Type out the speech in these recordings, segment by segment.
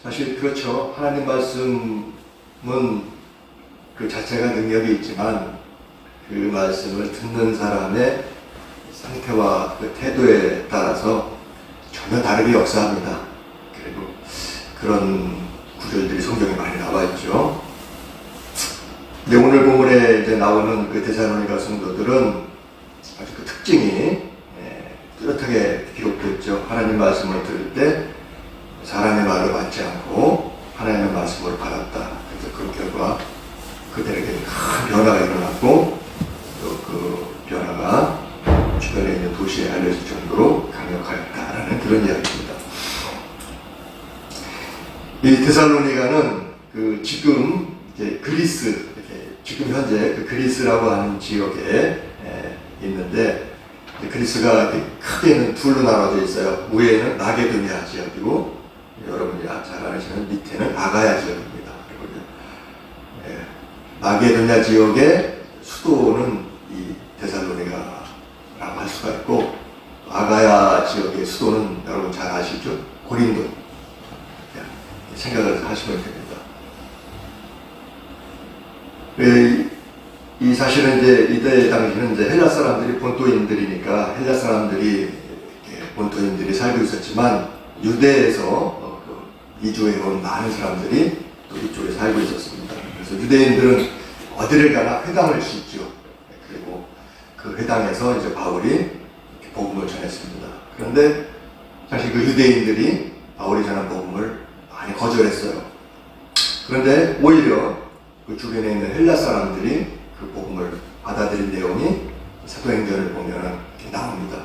사실 그렇죠. 하나님 말씀은 그 자체가 능력이 있지만 그 말씀을 듣는 사람의 상태와 그 태도에 따라서 전혀 다르게 역사합니다. 그리고 그런 구절들이 성경에 많이 나와 있죠. 근데 오늘 본문에 이제 나오는 그 데살로니가 성도들은 아주 그 특징이 뚜렷하게 기록됐죠. 하나님 말씀을 들을 때 사람의 말을 받지 않고 하나님의 말씀을 받았다. 그래서 그 결과 그들에게 큰 변화가 일어났고 또 그 변화가 주변에 있는 도시에 알려질 정도로 강력하였다라는 그런 이야기입니다. 이 데살로니가는 그 지금 이제 그리스, 이렇게 지금 현재 그 그리스라고 하는 지역에 있는데, 그리스가 크게는 둘로 나눠져 있어요. 위에는 마게도니아 지역이고, 여러분이 잘 아시는 밑에는 아가야 지역입니다. 그리고 마게도니아 지역의 수도는 이 데살로니가라고 할 수가 있고, 아가야 지역의 수도는 여러분 잘 아시죠? 고린도. 생각을 하시면 됩니다. 이 사실은 이제 이때 당시는 이제 헬라 사람들이 본토인들이니까 헬라 사람들이 본토인들이 살고 있었지만 유대에서 이주해 온 많은 사람들이 또 이쪽에 살고 있었습니다. 그래서 유대인들은 어디를 가나 회당을 짓죠. 그리고 그 회당에서 이제 바울이 복음을 전했습니다. 그런데 사실 그 유대인들이 바울이 전한 복음을 많이 거절했어요. 그런데 오히려 그 주변에 있는 헬라 사람들이 그 복음을 받아들인 내용이 사도행전을 보면 나옵니다.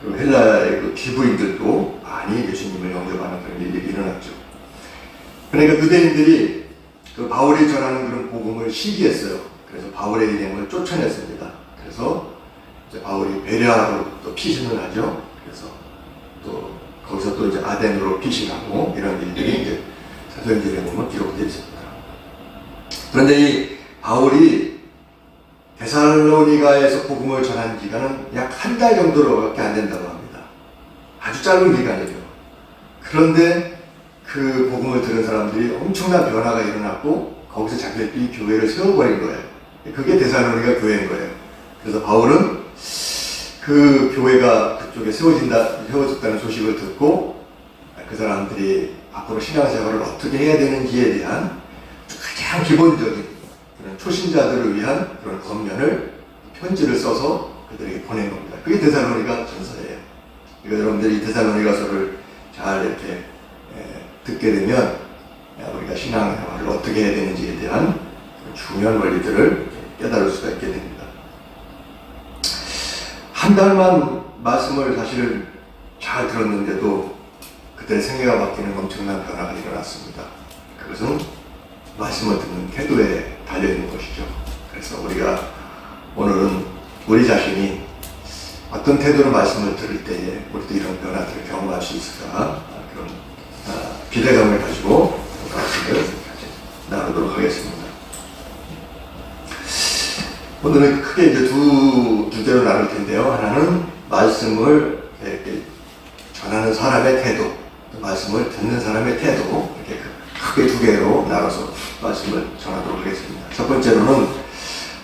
그리고 헬라의 그 기부인들도 많이 예수님을 영접하는 그런 일이 일어났죠. 그러니까 유대인들이 그 바울이 전하는 그런 복음을 시기했어요. 그래서 바울의 일행을 쫓아냈습니다. 그래서 이제 바울이 베레아로 또 피신을 하죠. 그래서 또 거기서 또 이제 아덴으로 피신하고 이런 일들이 이제 사도행전에 보면 기록되어 있습니다. 그런데 이 바울이 데살로니가에서 복음을 전한 기간은 약 한 달 정도로밖에 안 된다고 합니다. 아주 짧은 기간이죠. 그런데 그 복음을 들은 사람들이 엄청난 변화가 일어났고 거기서 자기들이 교회를 세워버린 거예요. 그게 데살로니가 교회인 거예요. 그래서 바울은 그 교회가 그쪽에 세워졌다는 소식을 듣고 그 사람들이 앞으로 신앙생활을 어떻게 해야 되는지에 대한 가장 기본적인 그런 초신자들을 위한 그런 권면을 편지를 써서 그들에게 보낸 겁니다. 그게 데살로니가 전서예요. 그러니까 여러분들이 데살로니가서를 잘 이렇게 듣게 되면 우리가 신앙생활을 어떻게 해야 되는지에 대한 중요한 원리들을 깨달을 수가 있게 됩니다. 한 달만 말씀을 사실 잘 들었는데도 그들의 생애가 바뀌는 엄청난 변화가 일어났습니다. 그것은 말씀을 듣는 태도에 달려있는 것이죠. 그래서 우리가 오늘은 우리 자신이 어떤 태도로 말씀을 들을 때에 우리도 이런 변화들을 경험할 수 있을까, 그런 기대감을 가지고 말씀을 나누도록 하겠습니다. 오늘은 크게 이제 두 주제로 나눌 텐데요. 하나는 말씀을 이렇게 전하는 사람의 태도, 말씀을 듣는 사람의 태도, 이렇게 크게 두 개로 나눠서 말씀을 전하도록 하겠습니다. 첫 번째로는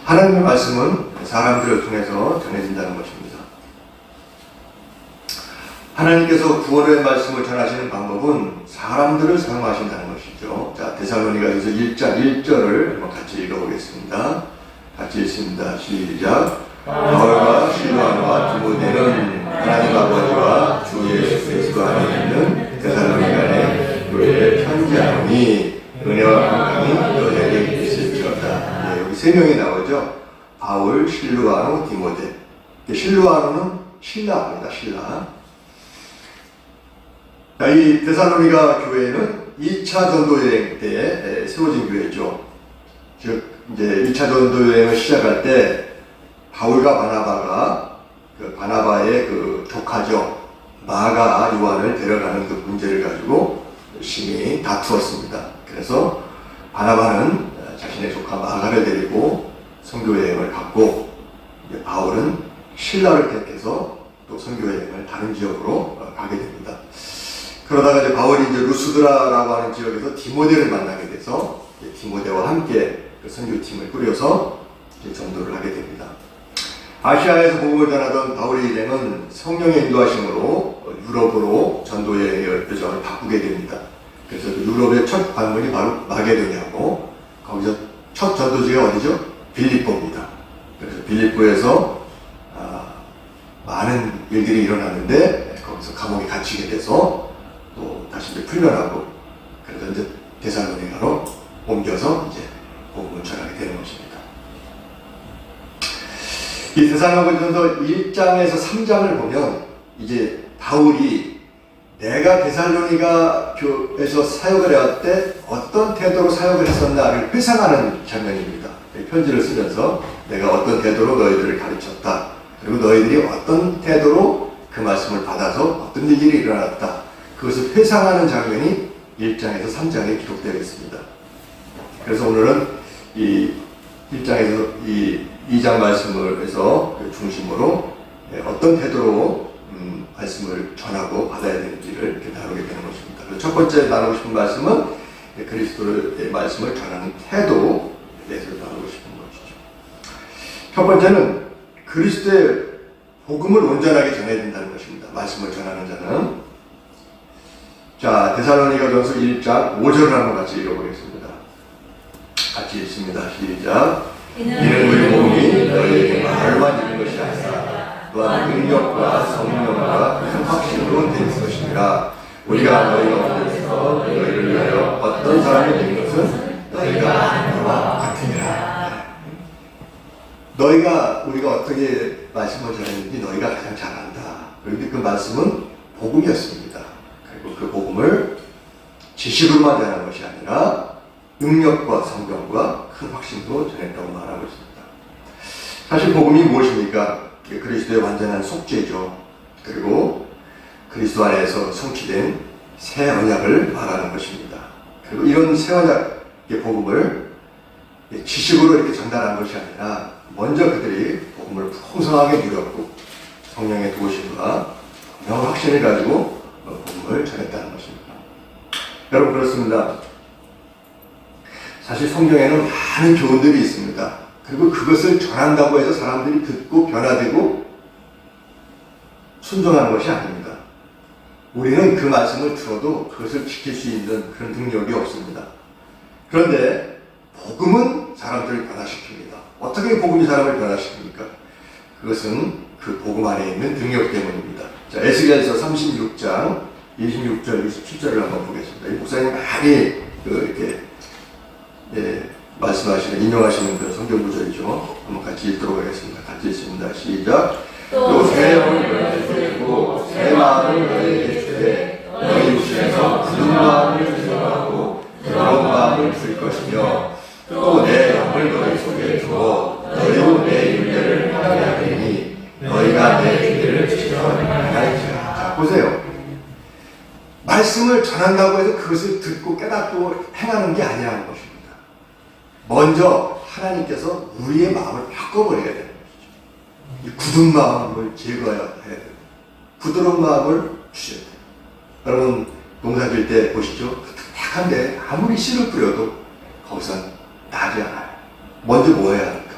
하나님의 말씀은 사람들을 통해서 전해진다는 것입니다. 하나님께서 구원의 말씀을 전하시는 방법은 사람들을 사용하신다는 것이죠. 자, 데살로니가서 1장 1절을 한번 같이 읽어보겠습니다. 같이 읽습니다. 시작. 바울과 실로아노와 디모데는 하나님 아버지와 주 예수 그리스도 안에 있는 데살로니가의 교회에 편지하노니 은혜와 평강이 너희에게 있을지어다. 여기 세 명이 나오죠. 바울, 실로아노, 디모데. 실로아노는 신라입니다. 신라. 이 데살로니가 교회는 2차 전도여행 때 세워진 교회죠. 즉 이제 2차 전도여행을 시작할 때 바울과 바나바가 그 바나바의 그 조카죠. 마가 요한을 데려가는 그 문제를 가지고 열심히 다투었습니다. 그래서 바나바는 자신의 조카 마가를 데리고 선교여행을 갔고, 바울은 신라를 택해서 또 선교여행을 다른 지역으로 가게 됩니다. 그러다가 이제 바울이 이제 루스드라라고 하는 지역에서 디모데를 만나게 돼서 디모데와 함께 그 선교팀을 꾸려서 이제 전도를 하게 됩니다. 아시아에서 복음을 전하던 바울의 일행은 성령의 인도하심으로 유럽으로 전도의 여정을 바꾸게 됩니다. 그래서 그 유럽의 첫 관문이 바로 마게도냐고, 거기서 첫 전도지가 어디죠? 빌립보입니다. 그래서 빌립보에서 많은 일들이 일어나는데 거기서 감옥에 갇히게 돼서 또 다시 이제 풀려나고, 그래서 이제 데살로니가로 옮겨서 이제 복음을 전하게 되는 것입니다. 이 데살로니가전서 1장에서 3장을 보면 이제 바울이 내가 데살로니가 교에서 사역을 할 때 어떤 태도로 사역을 했었나를 회상하는 장면입니다. 편지를 쓰면서 내가 어떤 태도로 너희들을 가르쳤다. 그리고 너희들이 어떤 태도로 그 말씀을 받아서 어떤 일이 일어났다. 그것을 회상하는 장면이 1장에서 3장에 기록되어 있습니다. 그래서 오늘은 이 1장에서 이 2장 말씀을 해서 그 중심으로 어떤 태도로 말씀을 전하고 받아야 되는지를 이렇게 다루게 되는 것입니다. 그래서 첫 번째 나누고 싶은 말씀은 그리스도의 말씀을 전하는 태도에 대해서 나누고 싶은 것이죠. 첫 번째는 그리스도의 복음을 온전하게 전해야 된다는 것입니다. 말씀을 전하는 자는. 자, 데살로니가전서 1장 5절을 한번 같이 읽어보겠습니다. 같이 읽습니다. 시작. 이는 우리 몸이 너희에게 말만 있는 것이 아니라 또한 능력과 성령과 큰 확신으로 된 것이니라. 우리가 너희 가운데서 너희를 위하여 어떤 사람이 된 것은 너희가 아는 바와 같으니라. 우리가 어떻게 말씀을 전했는지 너희가 가장 잘 안다. 그런데 그 말씀은 복음이었습니다. 그리고 그 복음을 지식으로만 전하는 것이 아니라 능력과 성경과 큰 확신도 전했다고 말하고 있습니다. 사실 복음이 무엇입니까? 그리스도의 완전한 속죄죠. 그리고 그리스도 안에서 성취된 새 언약을 말하는 것입니다. 그리고 이런 새 언약의 복음을 지식으로 이렇게 전달한 것이 아니라 먼저 그들이 복음을 풍성하게 누렸고 성령의 도우심과 명확한 확신을 가지고 복음을 전했다는 것입니다. 여러분, 그렇습니다. 사실 성경에는 많은 교훈들이 있습니다. 그리고 그것을 전한다고 해서 사람들이 듣고 변화되고 순종하는 것이 아닙니다. 우리는 그 말씀을 들어도 그것을 지킬 수 있는 그런 능력이 없습니다. 그런데 복음은 사람들을 변화시킵니다. 어떻게 복음이 사람을 변화시킵니까? 그것은 그 복음 안에 있는 능력 때문입니다. 자, 에스겔서 36장 26절, 27절을 한번 보겠습니다. 이 목사님 많이 이렇게 말씀하시는, 인용하시는 그런 성경 구절이죠. 한번 같이 읽도록 하겠습니다. 같이 읽습니다. 시작. 또 새 영을 너희에게 주고 새 마음을 너희에게 주되 너희 육신에서 굳은 마음을 제거하고 부드러운 마음을 줄 것이며 또 내 영을 너희 속에 주어 너희로 내 윤례를 하게 하리니 너희가 내 윤례를 지켜 행할지라. 자, 보세요. 말씀을 전한다고 해서 그것을 듣고 깨닫고 행하는 게 아니라는 것입니다. 먼저 하나님께서 우리의 마음을 바꿔버려야 되는 것이죠. 이 굳은 마음을 제거해야 돼요. 부드러운 마음을 주셔야 돼요. 여러분, 농사 질 때 보시죠. 딱한데 아무리 씨를 뿌려도 거기서 나지 않아요. 먼저 뭐 해야 합니까?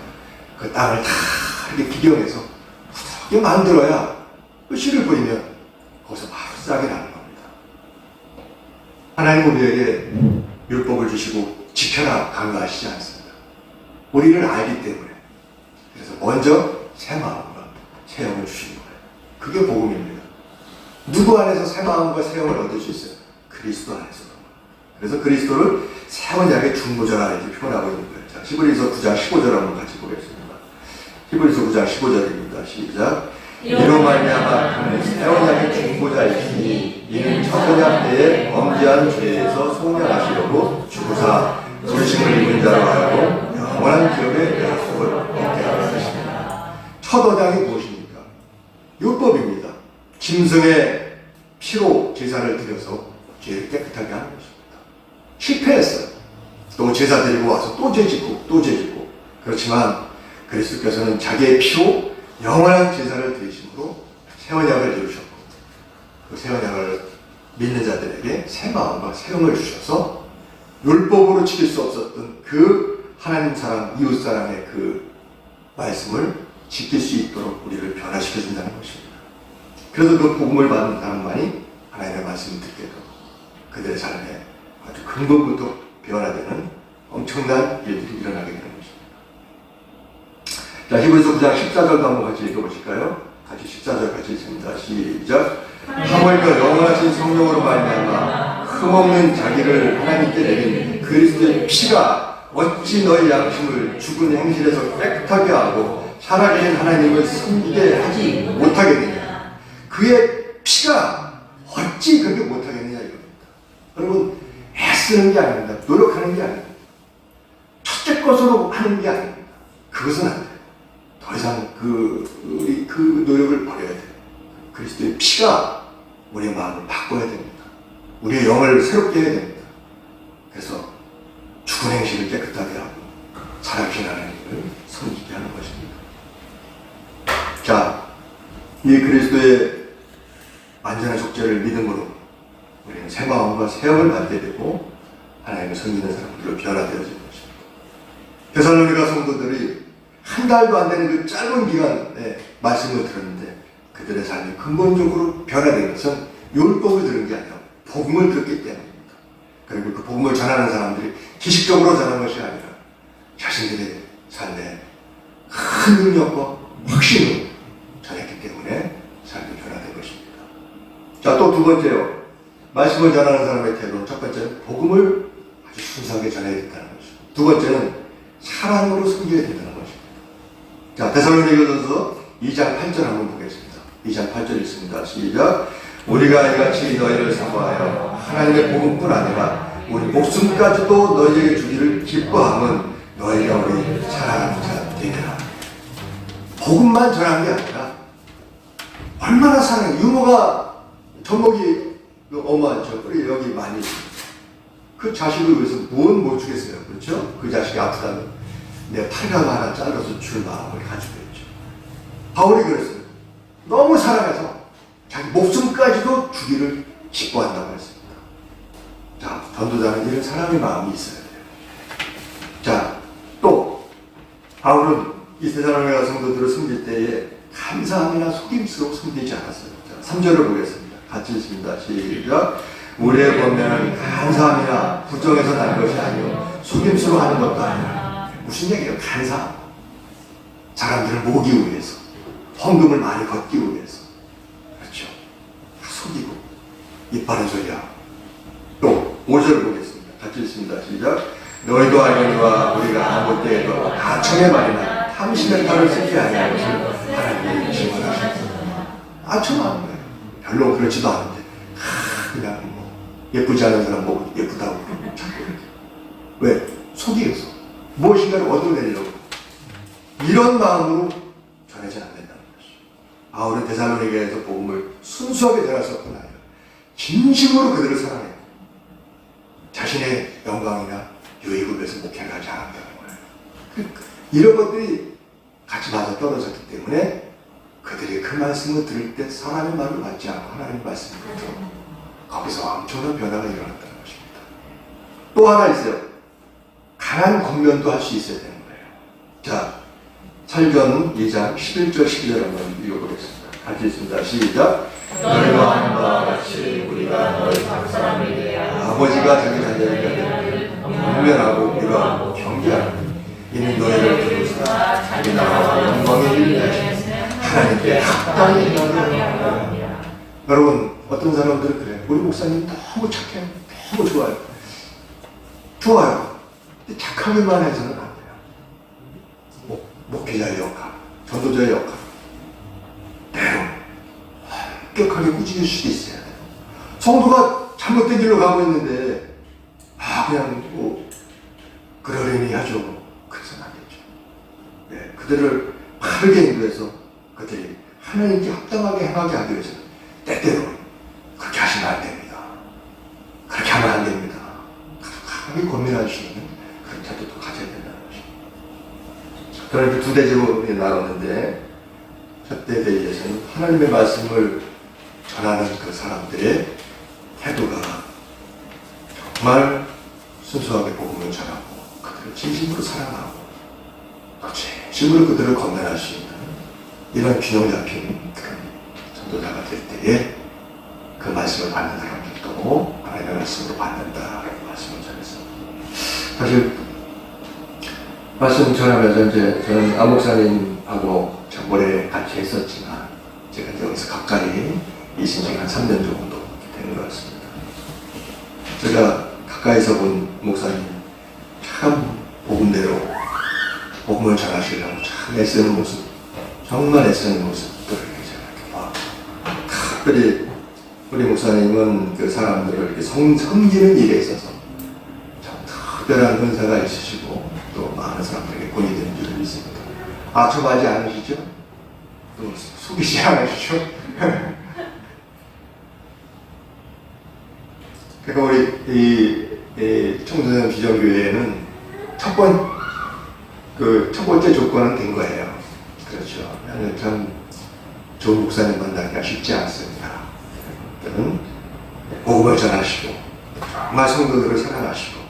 그 땅을 다 이렇게 기경해서 부드럽게 만들어야 그 씨를 뿌리면 거기서 바로 싹이 나는 겁니다. 하나님 우리에게 율법을 주시고 지켜라 강요하시지 않습니다. 우리를 알기 때문에. 그래서 먼저 새 마음과 새 영을 주시는 거예요. 그게 복음입니다. 누구 안에서 새 마음과 새 영을 얻을 수 있어요? 그리스도 안에서. 그래서 그리스도를 새 언약의 중보자라 이렇게 표현하고 있는 거예요. 자, 히브리서 9장 15절 한번 같이 보겠습니다. 히브리서 9장 15절입니다. 시작. 이로 말미암아 그는 새 언약의 중보자이시니 이는 첫 언약 때에 범죄한 죄에서 속량하시려고 주사 불신을 입은 자로 하여금 영원한 기업의 약속을 얻게 하려 하십니다. 첫 언약이 무엇입니까? 율법입니다. 짐승의 피로 제사를 드려서 죄를 깨끗하게 하는 것입니다. 실패했어요. 또 제사 드리고 와서 또 죄 짓고 또 죄 짓고. 그렇지만 그리스도께서는 자기의 피로 영원한 제사를 드리심으로 새 언약을 이루셨고 그 새 언약을 믿는 자들에게 새 마음과 새 영을 주셔서 율법으로 지킬 수 없었던 그 하나님 사랑, 이웃 사랑의 그 말씀을 지킬 수 있도록 우리를 변화시켜 준다는 것입니다. 그래서 그 복음을 받는 사람만이 하나님의 말씀을 듣게 되고 그들의 삶에 아주 근본부터 변화되는 엄청난 일들이 일어나게 되는 것입니다. 자, 히브리서 9장 14절도 한번 같이 읽어보실까요? 같이 14절 같이 읽습니다. 시작. 하물며 영원하신 성령으로 말미암아 흠없는 자기를 하나님께 내린 그리스도의 피가 어찌 너희 양심을 죽은 행실에서 깨끗하게 하고 살아계신 하나님을 섬기게 하지 못하겠느냐. 그의 피가 어찌 그렇게 못하겠느냐 이겁니다. 여러분, 애쓰는 게 아닙니다. 노력하는 게 아닙니다. 첫째 것으로 하는 게 아닙니다. 그것은 안 돼요. 더 이상 그 노력을 버려야 돼요. 그리스도의 피가 우리의 마음을 바꿔야 됩니다. 우리의 영을 새롭게 해야 됩니다. 그래서 죽은 행실을 깨끗하게 하고 살아계신 하나님을 섬기게 하는 것입니다. 자, 이 그리스도의 완전한 속죄를 믿음으로 우리는 새 마음과 새 영을 받게 되고 하나님을 섬기는 사람들로 변화되어지는 것입니다. 데살로니가 성도들이 한 달도 안 되는 그 짧은 기간에 말씀을 들었는데 그들의 삶이 근본적으로 변화된 것은 율법을 들은 게 아니라 복음을 들었기 때문입니다. 그리고 그 복음을 전하는 사람들이 기식적으로 전하는 것이 아니라 자신들의 삶에 큰 능력과 확신을 전했기 때문에 삶이 변화된 것입니다. 자, 또 두 번째요. 말씀을 전하는 사람의 태도는 첫 번째는 복음을 아주 순수하게 전해야 된다는 것입니다. 두 번째는 사랑으로 섬겨야 된다는 것입니다. 자, 데살로니가전서 2장 8절 한번 보겠습니다. 2장 8절 읽습니다. 시작. 우리가 이같이 너희를 사모하여 하나님의 복음뿐 아니라 우리 목숨까지도 너희에게 주기를 기뻐함은 너희가 우리 사랑하는 자 되리라. 복음만 전한 게 아니라 얼마나 사랑해. 유모가 젖먹이 어마하죠. 우리 여기 많이 그 자식을 위해서 무엇 못 주겠어요. 그렇죠? 그 자식이 아프다면 내 팔각 하나 잘라서 줄 마음을 가지고 있죠. 바울이 그랬어요. 너무 사랑해서 자기 목숨까지도 주기를 기뻐한다고 했습니다. 자, 전도자는 이런 사랑의 마음이 있어야 돼요. 자, 또 바울은 이 데살로니가 성도들을 섬길 때에 감사함이나 속임수로 섬기지 않았어요. 자, 3절을 보겠습니다. 같이 읽습니다. 시작. 우리의 권면은 감사함이나 부정에서 난 것이 아니요 속임수로 하는 것도 아니라. 무슨 얘기예요? 감사함. 사람들을 모으기 위해서, 헌금을 많이 걷기 위해서. 그렇죠. 속이고 입 바른 소리야. 또 5절을 보겠습니다. 같이 읽습니다. 시작. 너희도 알거니와 우리가 아무 때에도 가청의 말이나 탐심의 말을 쓰지 아니할 것을 하나님이 증언하셨습니다. 아청하는 거예요. 별로 그렇지도 않은데 그냥 뭐 예쁘지 않은 사람 보고 예쁘다고 자꾸 이렇게. 왜? 속이어서 무엇인가를 얻어내려고 이런 마음으로 전하지 않는다는 것이죠. 바울은 데살로니가에서 복음을 순수하게 전했었던 아니라 진심으로 그들을 사랑했고 자신의 영광이나 유익을 위해서 목회를 하지 않았다는 거예요. 이런 것들이 같이 맞아 떨어졌기 때문에 그들이 그 말씀을 들을 때 사람의 말을 받지 않고 하나님의 말씀을 들어 거기서 엄청난 변화가 일어났다는 것입니다. 또 하나 있어요. 강한 권면도 할 수 있어야 되는 거예요. 자, 설전 2장 11절 12절 한번 읽어보겠습니다. 같이 읽습니다. 시작. 너희가 하는 바와 같이 우리가 너희 각 사람에게 아버지가 자기 자녀에게 권면하고 위로하고 경계하고 이는 너희를 부르사 자기 나라와 영광의 일을 위하시는 하나님께 합당히 행하게 하라. 여러분, 어떤 사람들은 그래요. 우리 목사님 너무 착해요. 너무 좋아요. 좋아요. 근데 착하기만 해서는 안 돼요. 목회자의 역할, 전도자의 역할. 때로 엄격하게 꾸짖을 수도 있어야 돼요. 성도가 잘못된 길로 가고 있는데 그냥 뭐 그러려니 하죠. 그래서는 안 되죠. 네, 그들을 바르게 인도해서 그들이 하나님께 합당하게 행하게 하기 위해서는 때때로 그렇게 하시면 안 됩니다. 그렇게 하면 안 됩니다. 강하게 권면할 수 있는 그런 태도도 가져야 된다는 것입니다. 그러니까 두 대제로 나눴는데 첫 대회에서는 하나님의 말씀을 전하는 그 사람들의 태도가 정말 순수하게 복음을 전하고 그들을 진심으로 사랑하고 또 진심으로 그들을 건면할 수 있는 이런 균형 잡힌 그런 전도자가 될 때에 그 말씀을 받는 사람들도 하나님의 말씀으로 받는다 말씀을 전해서 사실 말씀 전하면서 이제 저는 안 목사님하고 참 오래 같이 했었지만 제가 이제 여기서 가까이 이신 지가 한 3년 정도 되는 것 같습니다. 제가 가까이서 본 목사님 참 복음대로 복음을 전하시려고 참 애쓰는 모습, 정말 애쓰는 모습들을 제가 이렇게 봐. 특별히 우리 목사님은 그 사람들을 이렇게 섬기는 일에 있어서 참 특별한 은사가 있으시고 또 많은 사람들에게 본이 되는 줄을 믿습니다. 아첨하지 않으시죠? 또 속이지 않으시죠? 그러니까 우리 이 청소년 비전교회에는 첫 번째 조건은 된 거예요. 그렇죠. 나는 참 좋은 목사님 만나기가 쉽지 않습니다. 그들은 복음을 전하시고 정말 성도들을 사랑하시고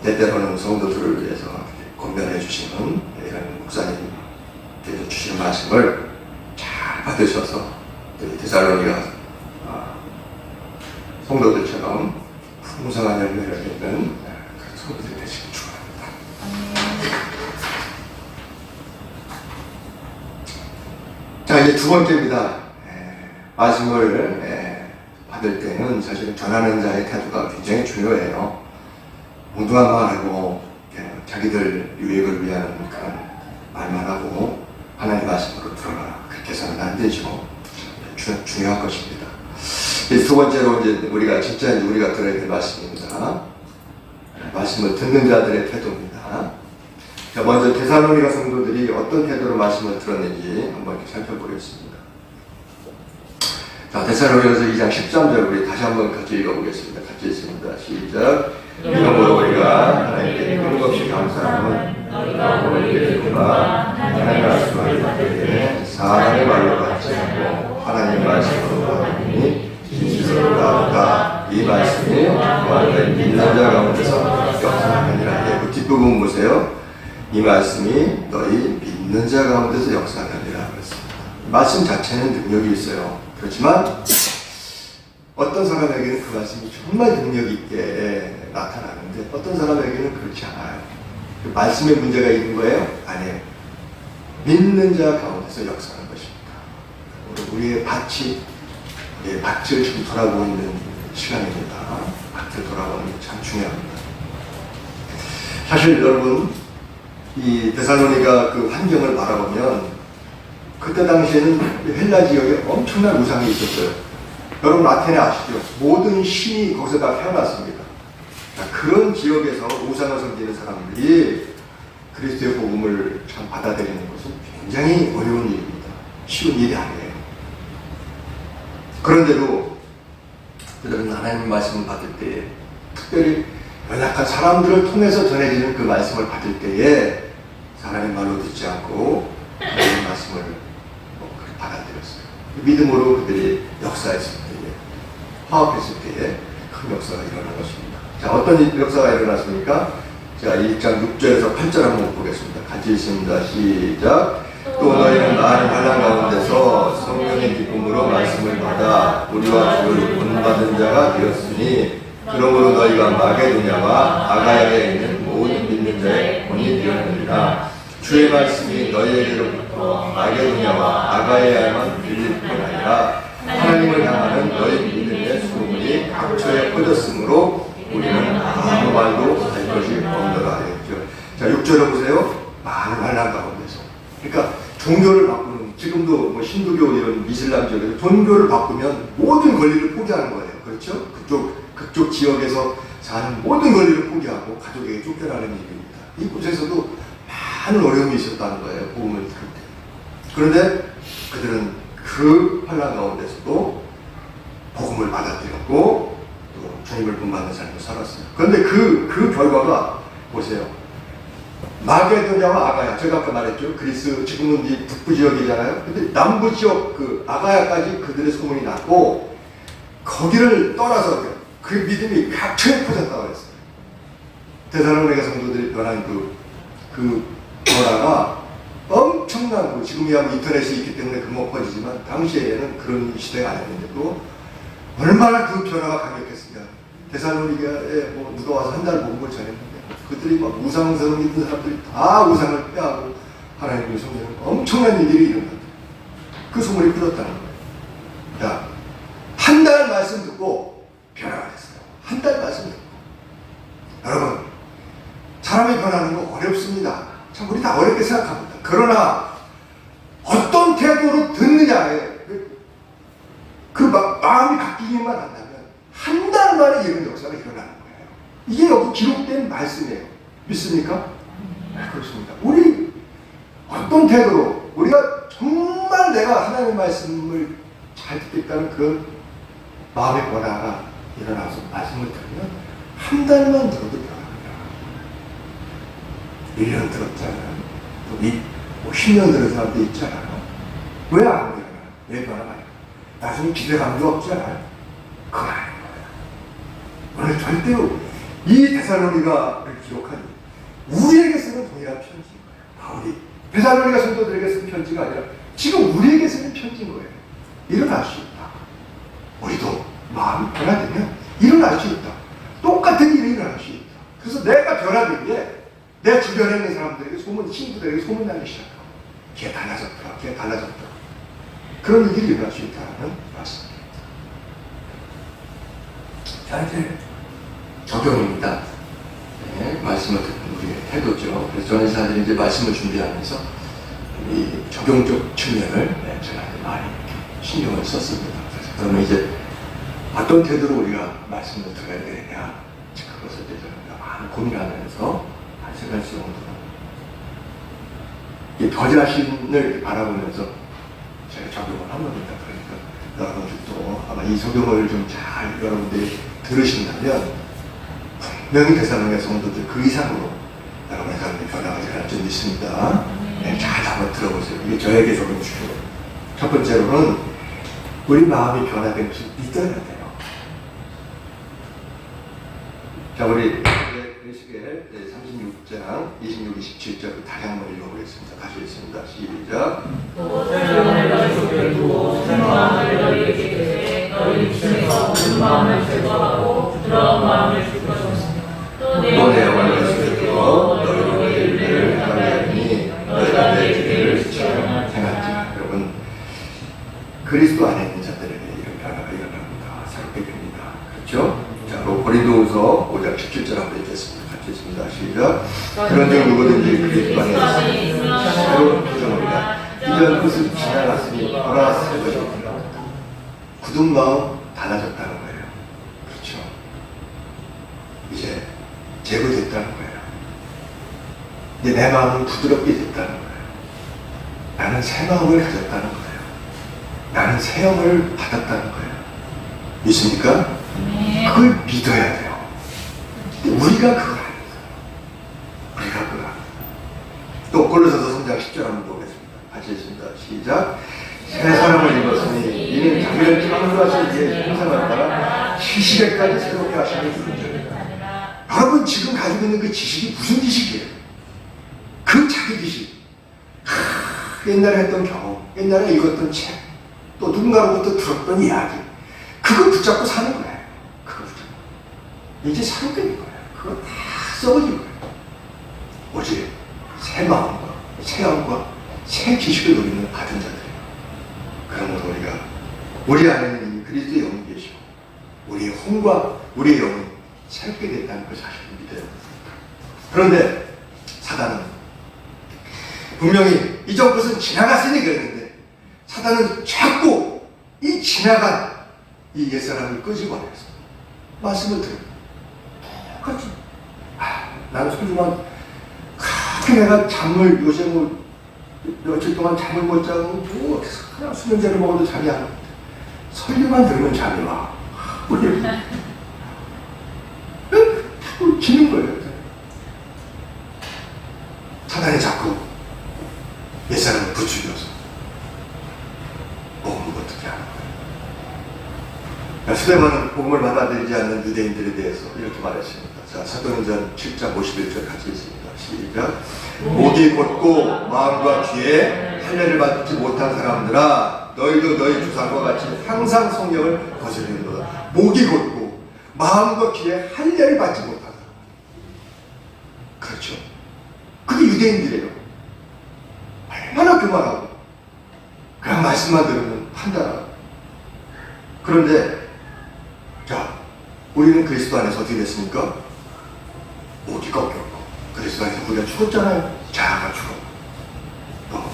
때때로는 성도들을 위해서 권면해 주시는 이런 목사님께서 주시는 말씀을 잘 받으셔서 데살로니가 성도들처럼 풍성한 열매를 맺는 그런 성도들이 되시길 축원합니다. 자, 이제 두 번째입니다. 말씀을 받을 때는 사실은 전하는 자의 태도가 굉장히 중요해요. 엉뚱한 말하고 자기들 유익을 위한 그런 말만 하고 하나님의 말씀으로 들어라 그렇게 해서는 안 되죠. 중요한 것입니다. 두 번째로 이제 진짜 우리가 들어야 될 말씀입니다. 말씀을 듣는 자들의 태도입니다. 자, 먼저 데살로니가 성도들이 어떤 태도로 말씀을 들었는지 한번 이렇게 살펴보겠습니다. 자, 데살로니가서 2장 13절 우리 다시 한번 같이 읽어보겠습니다. 같이 읽습니다. 시작. 이러므로 우리가 하나님께 끊임없이 감사함은 너희가 너희의 듣음과 하나님의 말씀을 받을 때 사람의 말로 받지 않고 하나님의 말씀으로 받으니 진실로 나오다. 이 말씀이 너희 믿는 자 가운데서 역사하느니라. 그 뒷부분 보세요. 이 말씀이 너희 믿는 자 가운데서 역사하느니라 그랬습니다. 말씀 자체는 능력이 있어요. 그렇지만 어떤 사람에게는 그 말씀이 정말 능력 있게 나타나는데 어떤 사람에게는 그렇지 않아요. 그 말씀에 문제가 있는 거예요? 아니에요. 믿는 자 가운데서 역사하는 것입니다. 우리의 밭을 좀 돌아보고 있는 시간입니다. 밭을 돌아보는 게 참 중요합니다. 사실 여러분, 이 데살로니가 그 환경을 바라보면 그때 당시에는 헬라 지역에 엄청난 우상이 있었어요. 여러분 아테네 아시죠? 모든 신이 거기서 다 태어났습니다. 그런 지역에서 우상을 섬기는 사람들이 그리스도의 복음을 참 받아들이는 것은 굉장히 어려운 일입니다. 쉬운 일이 아니에요. 그런데도 그들은 하나님의 말씀을 받을 때에 특별히 연약한 사람들을 통해서 전해지는 그 말씀을 받을 때에 사람의 말로 듣지 않고 하나님의 말씀을 받아들였어요. 믿음으로 그들이 역사했을 때에, 화합했을 때에 큰 역사가 일어난 것입니다. 자, 어떤 역사가 일어났습니까? 자, 1장 6절에서 8절 한번 보겠습니다. 같이 읽습니다. 시작. 또 너희는 많은 환난 가운데서 성령의 기쁨으로 말씀을 받아 우리와 주를 본받은 자가 되었으니 그러므로 너희가 마게도냐와 아가야에 있는 모든 믿는 자의 본이 되었느니라. 주의 말씀이 너희에게로부터 마게도냐와 아가야에만 들릴 뿐 아니라 하나님을 향하는 너희 믿음의 소문이 각처에 퍼졌으므로 우리는 아무 말도 할 것이 없노라 하였죠. 자, 6절을 보세요. 많은 환난 가운데서. 그러니까 종교를 바꾸는, 지금도 뭐 힌두교 이런 이슬람 지역에서 종교를 바꾸면 모든 권리를 포기하는 거예요. 그렇죠? 그쪽 지역에서 사는 모든 권리를 포기하고 가족에게 쫓겨나는 일입니다. 이곳에서도 많은 어려움이 있었다는 거예요. 복음을 들을 때. 그런데 그들은 그 환난 가운데서도 복음을 받아들였고 또 주님을 본받는 삶을 살았어요. 그런데 그 결과가 보세요. 마게도냐와 아가야, 제가 아까 말했죠. 그리스 지금은 이 북부 지역이잖아요. 근데 남부 지역 그 아가야까지 그들의 소문이 났고 거기를 떠나서 그 믿음이 각처에 퍼졌다고 했어요. 데살로니가 성도들이 변한 그 변화가 엄청난, 지금이야 뭐 인터넷이 있기 때문에 금방 퍼지지만 당시에는 그런 시대가 아니었는데도 얼마나 그 변화가 강력했습니다. 데살로니가에 뭐 누가 와서 한 달 몸을 전했는데 그들이 막 우상성 믿는 사람들이 다 우상을 빼하고 하나님을 섬기는 엄청난 일들이 일어났다. 그 소문이 풀었다는 거예요. 자, 한 달 말씀 듣고 변화가 됐어요. 한 달 말씀 듣고. 여러분, 사람이 변하는 거 어렵습니다. 참 우리 다 어렵게 생각합니다. 그러나 어떤 태도로 듣느냐에 마음이 바뀌기만 한다면 한 달 만에 이런 역사가 일어나는 거예요. 이게 여기 기록된 말씀이에요. 믿습니까? 네, 그렇습니다. 우리 어떤 태도로 우리가 정말 내가 하나님의 말씀을 잘 듣겠다는 그 마음의 변화가 일어나서 말씀을 들으면 한 달만 들어도 변합니다. 1년 들었잖아요. 또 10년 들은 사람도 있잖아요. 왜 안 변하나? 왜 변화가 아니야? 나중에 기대감도 없잖아요. 그건 아닌 거예요. 오늘 절대로 이 데살로니가를 기록한 우리에게 쓰는 동일한 편지인 거예요. 바울이 데살로니가 성도들에게 쓴 편지가 아니라 지금 우리에게 쓰는 편지인 거예요. 일어날 수 있다. 우리도 마음이 변화되면 일어날 수 있다. 똑같은 일이 일어날 수 있다. 그래서 내가 변화된 게 내 주변에 있는 사람들에게 친구들에게 소문나기 시작하고 걔 달라졌다. 걔 달라졌다. 그런 일이 일어날 수 있다는 말씀입니다. 자, 이제 적용입니다. 네, 말씀을 듣는 우리의 태도죠. 그래서 저는 사실 이제 말씀을 준비하면서 이 적용적 측면을 제가 많이 신경을 썼습니다. 그래서 그러면 이제 어떤 태도로 우리가 말씀을 들어야 되느냐, 그것을 이제 저희가 많이 고민하면서 한 시간 정도 이 겨자신을 바라보면서 제가 적용을 한 겁니다. 그러니까 여러분들도 아마 이 적용을 좀 잘 여러분들이 들으신다면 분명히 데살로니가 성도들 그 이상으로 여러분의 삶의 변화가 일어날 줄 믿습니다. 네, 잘 한번 들어보세요. 이게 저에게 적용 주시고, 첫 번째로는 우리 마음이 변화된 것을 믿어야 돼요. 자, 우리 에스겔 36장 26, 27절 다시 한번 읽어보겠습니다. 다시 읽습니다. 시작. 또 생명을 너희에게 두고 생마음을 너희에게 주되 너희 중에서 온 마음을 제거하고 부드러운 마음을 줄 것이며 또 내 영혼을 주시고 너희의 윤례를 따르니 너희가 내 주를 행할지라. 여러분, 그리스도 안에 있는 자들에게 이런 변화가 일어납니다. 새롭게 됩니다. 그렇죠? 자, 고린도후서 5장 17절 한번 읽겠습니다. 같이 읽습니다. 시작. 그런즉 누구든지 그리스도 안에 있으면 새로운 구성입니다. 이전 것을 지나갔으니 돌아왔을 것입니다. 굳은 마음 달라졌다는 거예요. 그렇죠? 이제 제거됐다는 거예요. 이제 내 마음은 부드럽게 됐다는 거예요. 나는 새 마음을 가졌다는 거예요. 나는 새 영을 받았다는 거예요. 믿습니까? 그걸 믿어야 돼요. 근데 우리가 그걸 아니다. 우리가 그걸 아니다. 또 골로새서 3장 10절 한번 보겠습니다. 같이 읽습니다. 시작. 새 사람을 입었으니 이는 자기를 창조하신 이의 형상을 따라 지식에까지 새롭게 하시는 분입니다. 여러분 지금 가지고 있는 그 지식이 무슨 지식이에요? 그 자기 지식. 옛날에 했던 경험, 옛날에 읽었던 책, 또 누군가로부터 들었던 이야기, 그거 붙잡고 사는 거예요. 그거 붙잡고. 이제 새롭게 된 거예요. 그거 다 썩어진 거예요. 오직 새 마음과 새 영과 새 지식을 누리는 받은 자들이에요. 그러므로 우리가 우리 안에는 그리스도의 영이 계시고 우리의 혼과 우리의 영이 새롭게 됐다는 그 사실을 믿어야 됩니다. 그런데 사단은 분명히 이전 것은 지나갔으니 그랬는데 사단은 자꾸 이 지나간 이 옛사람을 끄집어내서 말씀을 들어요. 똑같이 나는 소중한 그렇게 내가 잠을 요새 뭐 며칠 동안 잠을 못 자고 뭐 그냥 수면제를 먹어도 잠이 안 오는데 설교만 들으면 잠이 와. 우리 지는 거예요. 사단이 자꾸 옛사람을 부추겨서 먹으면 어떻게 하는 거예요. 스데반은 복음을 받아들이지 않는 유대인들에 대해서 이렇게 말했습니다. 자, 사도행전 7장 51절 같이 읽습니다. 시작. 목이 곧고 마음과 귀에 할례를 받지 못한 사람들아, 너희도 너희 주상과 같이 항상 성령을 거스르는도다. 목이 곧고 마음과 귀에 할례를 받지 못한 사람. 그렇죠. 그게 유대인들이에요. 얼마나 교만하고 그냥 말씀만 들으면 판단하고. 그런데 자, 우리는 그리스도 안에서 어떻게 됐습니까? 목이 꺾였고 그리스도 안에서 우리가 죽었잖아요. 자아가 죽었고 또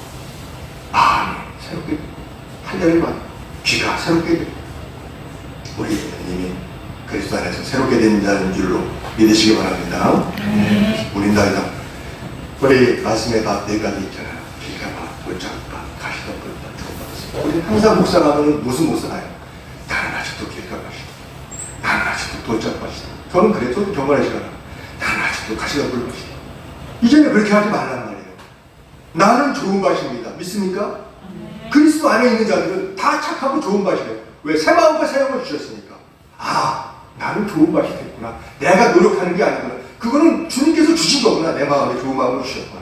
마음이 새롭게 할례를 받고 귀가 새롭게 되고 우리 이미 그리스도 안에서 새롭게 된다는 줄로 믿으시기 바랍니다. 우린 다 이상 우리 말씀에 다 네 가지 있잖아요. 귀가 봐, 골짜기봐, 가시덤불봐, 두번받았습니다. 우리 항상 묵상하면 무슨 묵상해요? 나는 아직도 길가 가시다. 나는 아직도 돌짝 가시다. 저는 그래도 정말 시간에 나는 아직도 가시덤불 가시다. 이제는 그렇게 하지 말란 말이에요. 나는 좋은 밭입니다. 믿습니까? 그리스도 안에 있는 자들은 다 착하고 좋은 밭이에요. 왜? 새 마음과 새 영을 주셨으니까. 아, 나는 좋은 밭이 됐구나. 내가 노력하는 게 아니구나. 그거는 주님께서 주신 거구나. 내 마음에 좋은 마음을 주셨구나.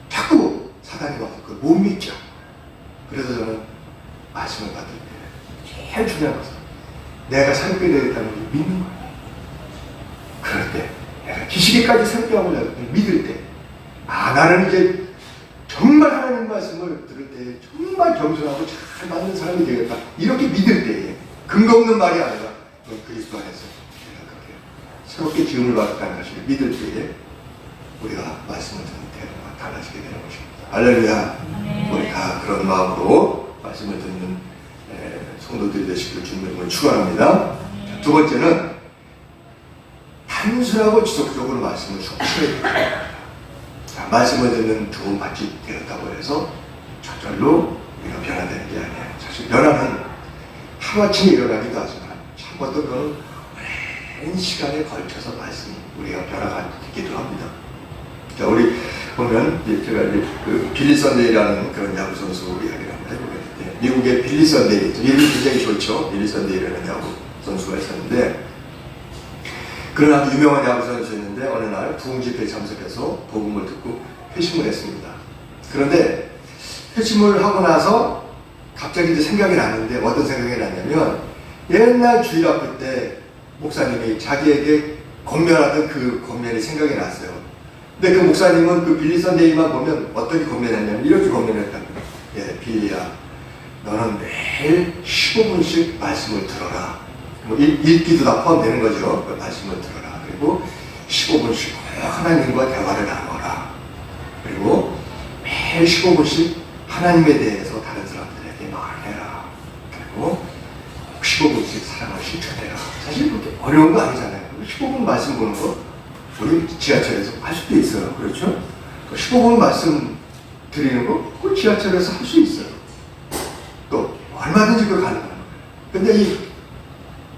자꾸 사단이 와서 그걸 못 믿죠. 그래서 저는 말씀을 받을 때 제일 중요한 것은 내가 새롭게 되겠다는 걸 믿는 거예요. 그럴 때 내가 기시기까지 새롭게 하고 믿을 때, 아, 나는 이제 정말 하나님 말씀을 들을 때 정말 겸손하고 잘 맞는 사람이 되겠다. 이렇게 믿을 때에 근거 없는 말이 아니라 그리스도 안에서 내가 그렇게 새롭게 기운을 받았다는 것을 믿을 때에 우리가 말씀을 듣는 태도가 달라지게 되는 것입니다. 할렐루야. 우리 다 그런 마음으로 말씀을 듣는 성도들이 되시기를 주님을 축원합니다. 두 번째는 단순하고 지속적으로 말씀을 숙지해야 됩니다. 말씀을 듣는 좋은 밭이 되었다고 해서 저절로 우리가 변화되는 게 아니에요. 사실 변화는 하루아침에 일어나기도 하지만 참고도 그건 오랜 시간에 걸쳐서 말씀이 우리가 변화가 되기도 합니다. 자, 우리 보면 제가 이제 그 빌리 선데이라는 그런 야구 선수 이야기를 한번 해보겠는데, 미국의 빌리 선데이, 이름이 굉장히 좋죠. 빌리 선데이라는 야구 선수가 있었는데, 그런 아주 유명한 야구 선수였는데 어느 날 부흥집회에 참석해서 복음을 듣고 회심을 했습니다. 그런데 회심을 하고 나서 갑자기 이제 생각이 났는데, 어떤 생각이 났냐면 옛날 주일 학교 때 목사님이 자기에게 권면하던 그 권면이 생각이 났어요. 근데 그 목사님은 그 빌리 선데이만 보면 어떻게 권면했냐면 이렇게 권면했다는 거예요. 예, 빌리야, 너는 매일 15분씩 말씀을 들어라. 뭐 읽기도 다 포함되는 거죠. 그 말씀을 들어라. 그리고 15분씩 하나님과 대화를 나눠라. 그리고 매일 15분씩 하나님에 대해서 다른 사람들에게 말해라. 그리고 15분씩 사랑을 실천해라. 사실 그렇게 어려운 거 아니잖아요. 15분 말씀 보는 거 우리 지하철에서 할 수도 있어요. 그렇죠? 15분 말씀 드리는 거 그 지하철에서 할 수 있어요. 또 얼마든지 그거 가능한 거예요. 근데 이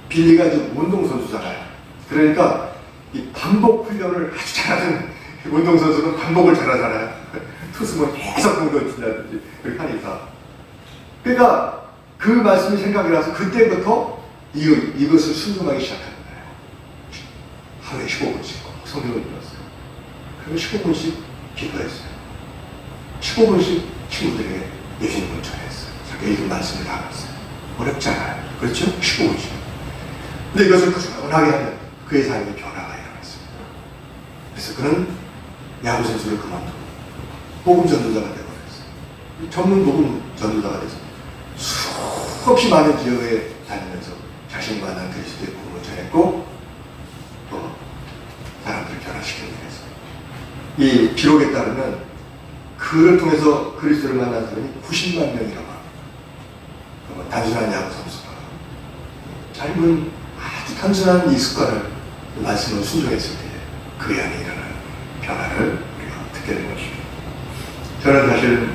빌리가 이제 운동선수잖아요. 그러니까 이 반복 훈련을 아주 잘하는 운동선수는 반복을 잘하잖아요. 투수는 계속 공을 친다든지 그렇게 하니까. 그러니까 그 말씀이 생각이 나서 그때부터 이것을 순종하기 시작하는 거예요. 하루에 15분씩 성경을 읽었어요. 그리고 15분씩 기도했어요. 15분씩 친구들에게 예수님을 전했어요. 자기가 읽은 말씀을 다 알았어요. 어렵지 않아요. 그렇죠? 15분씩. 근데 이것을 꾸준하게 하면 그의 삶에 변화가 일어났습니다. 그래서 그는 야구 선수를 그만두고 복음 전도자가 되어버렸어요. 전문 복음 전도자가 돼서 수없이 많은 지역에 다니면서 자신과 난 그리스도의 복음을 전했고 또 사람들을 변화시키기 위해서 이 기록에 따르면 그를 통해서 그리스도를 만난 사람이 90만 명이라고 합니다. 단순한 야구 선수가 짧은 아주 단순한 이 습관을 말씀을 순종했을 때 그 안에 일어나는 변화를 우리가 듣게 된 것입니다. 저는 사실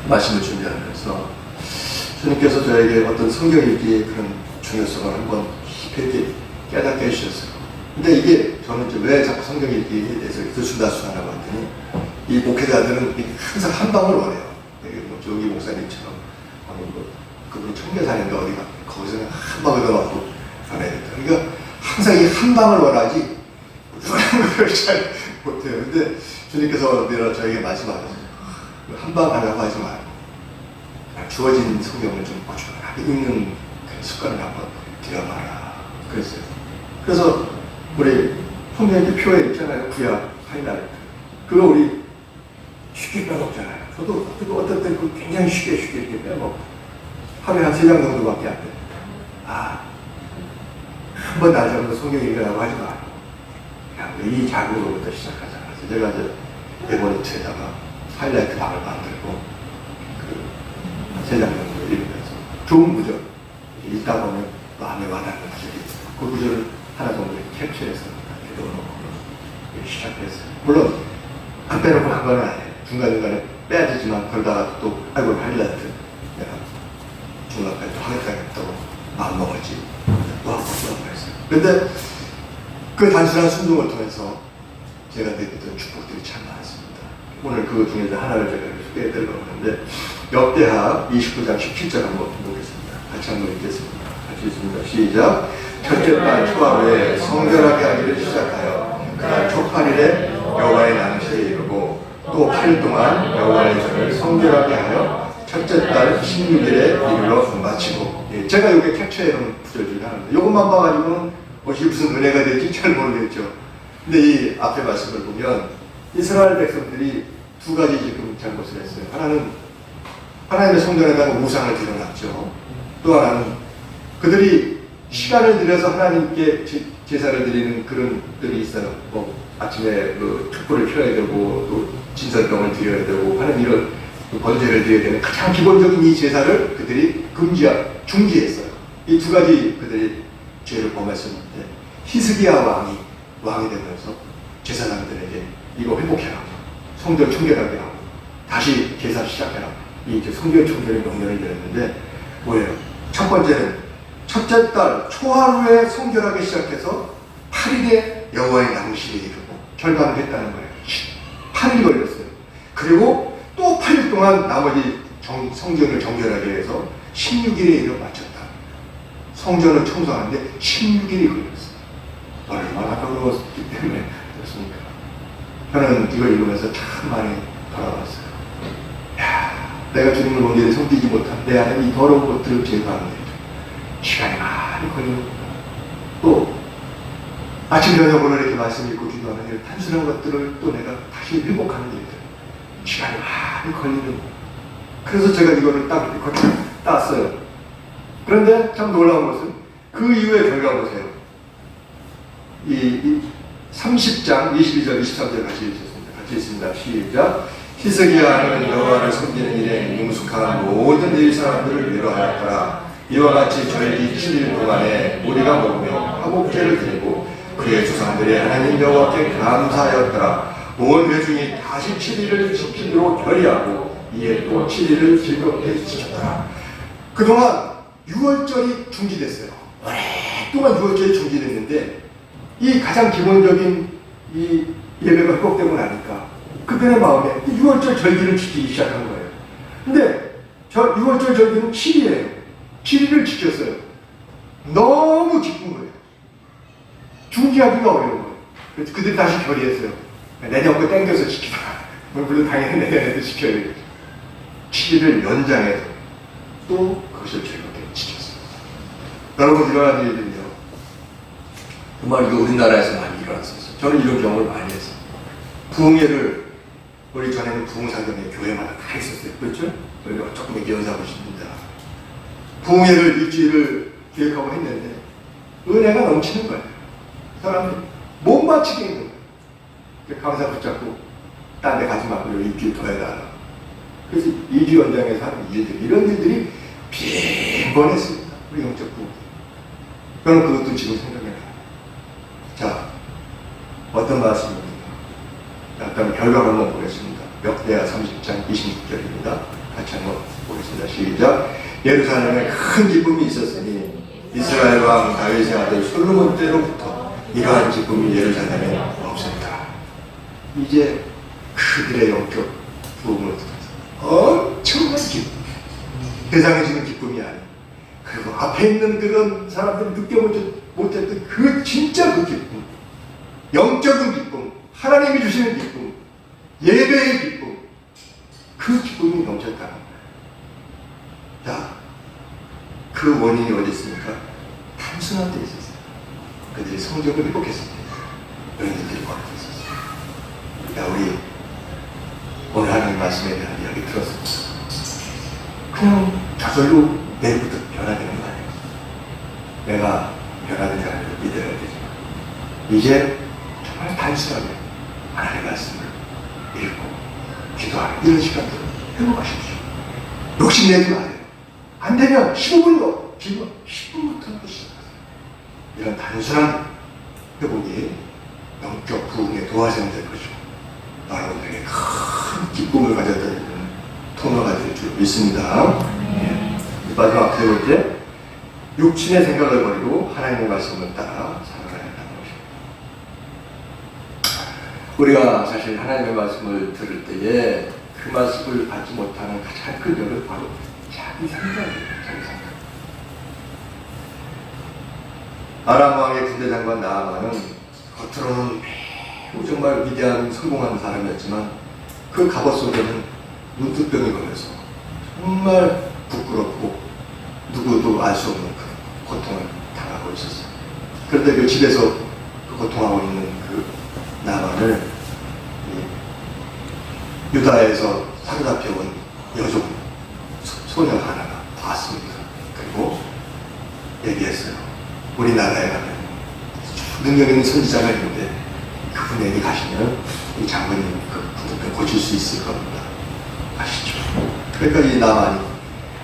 말씀을 준비하면서 주님께서 저에게 어떤 성경 읽기의 그런 중요성을 한번 깊이 깨닫게 해주셨어요. 근데 이게 저는 이제 왜 자꾸 성경 읽기에 대해서 들순다순하라고 했더니 이 목회자들은 항상 한 방을 원해요. 여기 목사님처럼 그분이 청계산인가 어디가 거기서는 한 방을 더 맞고 가야 된다. 그러니까 항상 이 한 방을 원하지 무한한 걸 잘 못해요. 근데 주님께서 늘 저에게 말씀하셨어요. 한 방 하려고 하지 말고 주어진 성경을 좀 꾸준하게 읽는 그 습관을 한번 들여봐라 그랬어요. 그래서 우리 성경의 표에 있잖아요. 구약 하이라이트. 그거 우리 쉽게 빼먹잖아요. 저도 어떨 때 굉장히 쉽게 이렇게 빼먹고 하루에 한 3장 정도밖에 안 돼요. 한 번 날 잡아서 성경 읽으라고 하지 마. 그냥 이 자극으로부터 시작하자. 그래서 제가 이제 에버노트에다가 하이라이트 방을 만들고 그 3장 정도 읽으면서 좋은 구절 읽다 보면 마음에 와닿는 구절이 있어요. 그 구절을 하나 정도 캡처해서 이렇게 넣어놓고 시작했어요. 물론 안 빼놓고 한 건 아니에요. 중간중간에 빼야 되지만 그러다가 또 아이고 하이라이트 내가 중간까지 또 하겠다고 마음먹었지. 또 한 번 했어요. 근데 그 단순한 순종을 통해서 제가 느꼈던 축복들이 참 많습니다. 오늘 그 중에서 하나를 제가 소개해드리려고 하는데 역대하 29장 17절 한번 보겠습니다. 같이 한번 읽겠습니다. 같이 읽습니다. 시작. 첫째 달 초하루에 성결하게 하기를 시작하여 그날 초팔일에 여호와의 낭시에 이르고 또 8일 동안 여호와의 전을 성결하게 하여 첫째 달 16일에 이르러 마치고. 제가 여기 캡처해놓은 구절 중에 하나인데 이것만 봐가지고는 이게 무슨 은혜가 될지 잘 모르겠죠. 근데 이 앞에 말씀을 보면 이스라엘 백성들이 두 가지 지금 잘못을 했어요. 하나는 하나님의 성전에다가 우상을 드려놨죠. 또 하나는 그들이 시간을 들여서 하나님께 제사를 드리는 그런 들이 있어요. 뭐 아침에 그 촛불을 켜야 되고 또 진설병을 드려야 되고 하는 이런 번제를 드려야 되는 가장 기본적인 이 제사를 그들이 중지했어요. 이 두 가지 그들이 죄를 범했었는데 히스기야 왕이 되면서 제사장들에게 이거 회복해라, 성전 청결하게 하고 다시 제사 시작해라, 이 성전 청결의 명령을 내렸는데 뭐예요? 첫 번째는 첫째 달 초하루에 성결하게 시작해서 8일에 여호와의 낭시에 이르고 결단을 했다는 거예요. 8일 걸렸어요. 그리고 또 8일 동안 나머지 성전을 정결하게 해서 16일에 이르러 마쳤다. 성전을 청소하는데 16일이 걸렸어요. 얼마나 더러웠기 때문에 그렇습니까? 저는 이걸 읽으면서 참 많이 돌아왔어요. 내가 주님을 온전히 섬기지 못한 내 안에 이 더러운 것들을 제거하는 데 시간이 많이 걸리는구나. 또 아침 저녁으로 이렇게 말씀 읽고 기도하는 일, 단순한 것들을 또 내가 다시 회복하는 일들 시간이 많이 걸리는구나. 그래서 제가 이거를 딱 이렇게 땄어요. 그런데 참 놀라운 것은 그 이후의 결과 보세요. 이 30장 22절 23절 같이 읽습니다. 시작. 히스기야는 여호와를 섬기는 일에 능숙한 모든 이 사람들을 위로하였더라. 이와 같이 저희들이 7일 동안에 우리가 먹으며 화목제를 드리고 그의 조상들이 하나님 여호와께 감사하였더라. 온 회중이 다시 7일을 지키도록 결의하고 이에 또 7일을 즐겁게 지켰더라. 그동안 6월절이 중지됐어요. 오랫동안 6월절이 중지됐는데 이 가장 기본적인 이 예배가 회복되고 나니까 그들의 마음에 6월절 절기를 지키기 시작한 거예요. 근데 저 6월절 절기는 7일이에요. 7일을 지켰어요. 너무 기쁜 거예요. 중지하기가 어려운 거예요. 그래서 그들이 다시 결의했어요. 내년 거 땡겨서 지키자. 물론 당연히 내년에도 지켜야 되겠죠. 7일을 연장해서 또 그것을 즐겁게 지켰어요. 여러분, 이러한 일들이요, 정말 이거 우리나라에서 많이 일어났었어요. 저는 이런 경험을 많이 했어요. 부흥회를 우리 전에는 부흥사경에 교회마다 다 있었어요. 그렇죠? 우리가 조금 얘기하고 싶습니다. 부흥회를 일주일을 기획하고 했는데 은혜가 넘치는 거예요. 사람들이 못 맞추게 있는 거예요. 강사 붙잡고 딴 데 가지 말고 일주일 더 해달라. 그래서 2주 연장해서 하는 일들, 이런 일들이 빈번했습니다. 우리 영적 부흥. 저는 그것도 지금 생각이 나요. 자, 어떤 말씀입니까? 일단 결과를 한번 보겠습니다. 역대하 30장 26절입니다. 같이 한번 보겠습니다. 시작. 예루살렘에 큰 기쁨이 있었으니 이스라엘 왕 다윗의 아들 솔로몬 때로부터 이러한 기쁨이 예루살렘에 없었다. 이제 그들의 영적 부흥을 통해서 엄청난 기쁨, 세상에 주는 기쁨이 아닌 그리고 앞에 있는 그런 사람들이 느껴보지 못했던 그 진짜 그 기쁨, 영적인 기쁨, 하나님이 주시는 기쁨, 예배의 기쁨, 그 기쁨이 넘쳤다는 거예요. 자, 그 원인이 어디 있습니까? 단순한 데 있었어요. 그들이 성적을 회복했을 때 그런 일들이 벌어졌었어요. 야, 우리 오늘 하나님 말씀에 대한 이야기 들었습니다. 그냥 저절로 내일부터 변화되는 거 아니에요. 내가 변화되지 않는 걸 믿어야 되지만 이제 정말 단순하게 하나님의 말씀을 읽고 기도하는 이런 시간들을 회복하십시오. 욕심내지 마세요. 안 되면 15분이요. 지금 10분부터 시작하세요. 이런 단순한 회복이 영적 부흥의 도화선이 될 것이고 여러분들에게 큰 기쁨을 가져다 주는 통로가 될 줄 믿습니다. 예. 마지막 세 번째, 육신의 생각을 버리고 하나님의 말씀을 따라 살아가야 한다는 것입니다. 우리가 사실 하나님의 말씀을 들을 때에 그 말씀을 받지 못하는 가장 큰 이유는 바로 자기 생각이에요. 자기 생각. 아람 왕의 군대 장관 나아만은 겉으로는 매우 정말 위대한 성공한 사람이었지만 그 갑옷 속에는 문득병이 걸려서 정말 부끄럽고 누구도 알 수 없는 그 고통을 당하고 있었어요. 그런데 그 집에서 그 고통하고 있는 그 나만을 유다에서 사로잡혀온 여종 소녀 하나가 봤습니다. 그리고 얘기했어요. 우리나라에 가면 능력 있는 선지자가 있는데 그분에게 가시면 이 장군님 그 부분을 고칠 수 있을 겁니다. 아시죠? 그러니까 이 나만이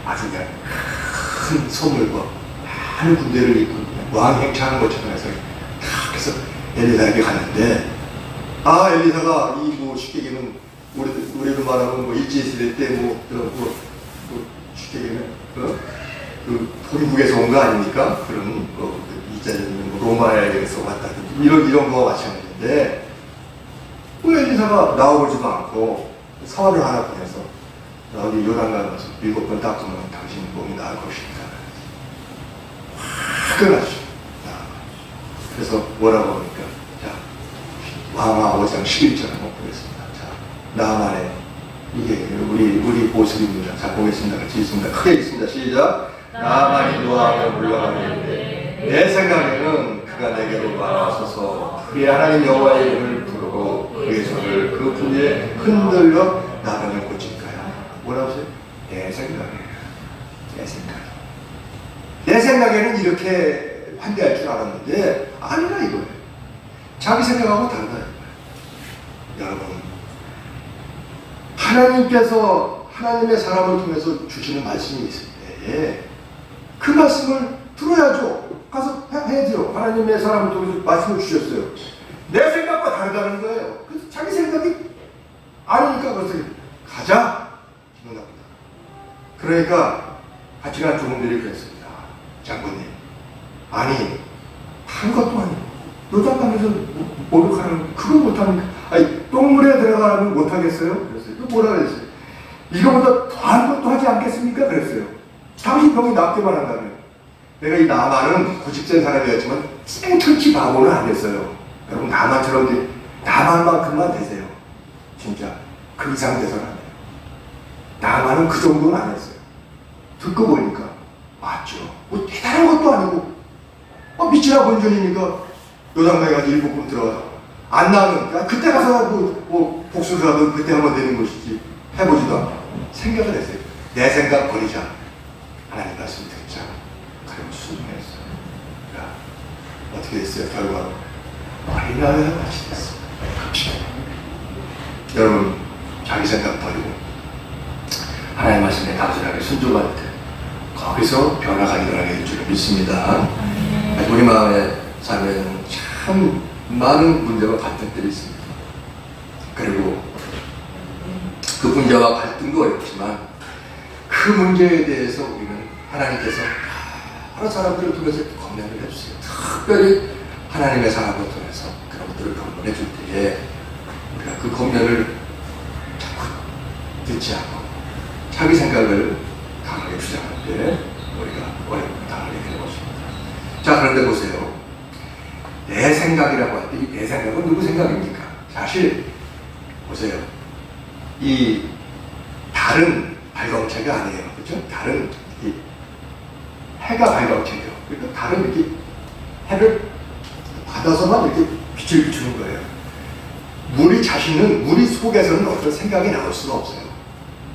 아주 그냥 큰 소물과 많은 군대를 이끌고 왕 행차하는 것처럼 해서 탁 해서 엘리사에게 갔는데 엘리사가 이 뭐 쉽게 얘기하면 우리로 말하면 뭐 일제시대 때 뭐 쉽게 얘기하면 그 본국에서 온 거 아닙니까? 그런 이자는 로마에서 왔다든지 이런 거와 마찬가지인데 엘리사가 나오지도 않고 사활을 하나 보내서 어디 요단강 가서 7번 닦으면 당신 몸이 나을 것입니다. 화끈하죠. 그래서 뭐라고 합니까? 자, 왕하 5장 11절 한번 보겠습니다. 자, 나만의 이게 우리 모습입니다. 자, 보겠습니다. 같이 읽습니다. 크게 읽습니다. 시작. 나만이 노하며 물러가는데 내 생각에는 그가 내게로 나와서서 그의 하나님 여호와의 이름을 부르고 그의 손을 그 분에 흔들려 나병을 고칠까요? 뭐라고 하세요? 내 생각에는. 내 생각에는 이렇게 환대할 줄 알았는데 아니라 이거예요. 자기 생각하고 다르다 이거예요. 여러분, 하나님께서 하나님의 사람을 통해서 주시는 말씀이 있을 때 그 말씀을 들어야죠. 가서 해야죠. 하나님의 사람을 통해서 말씀을 주셨어요. 내 생각과 다르다는 거예요. 그래서 자기 생각이 아니니까 그래서 가자. 기분 나쁘다. 그러니까 같이 간 종들이 그랬습니다. 장군님, 아니 한 것도 아니고 요단강에서 목욕하는 그거 못하는 똥물에 들어가면 못하겠어요? 그랬어요. 또 뭐라 그랬어요? 이거보다 더한 것도 하지 않겠습니까? 그랬어요. 당신 병이 낫기만 한다면. 내가 이 나만은 고집센 사람이었지만 생천치 바보는 아니었어요. 여러분 나만처럼 나만만큼만 되세요. 진짜 그 이상 돼서는 안 돼요. 나만은 그 정도는 아니었어요. 듣고 보니까 맞죠. 뭐 대단한 것도 아니고 밑이나 본전이니까 요단강에 가서 7번 들어가서 안 나오면 그때 가서 뭐 복수를 하든 그때 하면 되는 것이지 해보지도 않고 생각을 했어요. 내 생각 버리자. 하나님 말씀 듣자. 그리고 순종했어요. 어떻게 됐어요? 결과 어린아이와 같이 됐어요. 여러분, 자기 생각 버리고 하나님 말씀에 단순하게 순종할 때 거기서 변화가 일어나게 될 줄 믿습니다. 우리 마음의 삶에는 참 많은 문제와 갈등들이 있습니다. 그리고 그 문제와 갈등도 어렵지만 그 문제에 대해서 우리는 하나님께서 여러 사람들을 통해서 건면을 해주세요. 특별히 하나님의 사람을 통해서 그런 것들을 건면해 줄 때에 우리가 그 건면을 자꾸 듣지 않고 자기 생각을 강하게 주장할 때 우리가 어렵습니다. 하게 되는 것입니다. 자, 그런데 보세요. 내 생각이라고 할 때 이 내 생각은 누구 생각입니까? 사실 보세요. 이 달은 발광체가 아니에요. 그렇죠? 달은 이 해가 발광체죠. 그러니까 달은 이렇게 해를 받아서만 이렇게 빛을 비추는 거예요. 우리 자신은 우리 속에서는 어떤 생각이 나올 수가 없어요.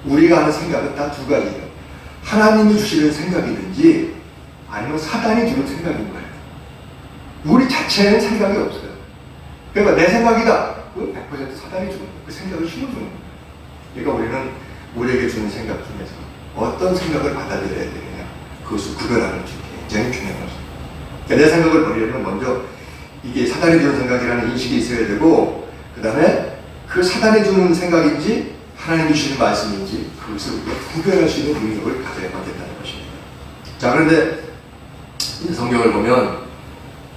우리가 하는 생각은 다 두 가지예요. 하나님이 주시는 생각이든지 아니면 사단이 주는 생각인 거예요. 우리 자체에는 생각이 없어요. 그러니까 내 생각이다. 그건 100% 사단이 주는 거예요. 그 생각을 심어주는 거예요. 그러니까 우리는 우리에게 주는 생각 중에서 어떤 생각을 받아들여야 되느냐, 그것을 구별하는 게 굉장히 중요한 것입니다. 그러니까 내 생각을 버리려면 먼저 이게 사단이 주는 생각이라는 인식이 있어야 되고, 그 다음에 그 사단이 주는 생각인지 하나님이 주시는 말씀인지 그것을 우리가 구별할 수 있는 능력을 가져야만 된다는 것입니다. 자, 그런데 이 성경을 보면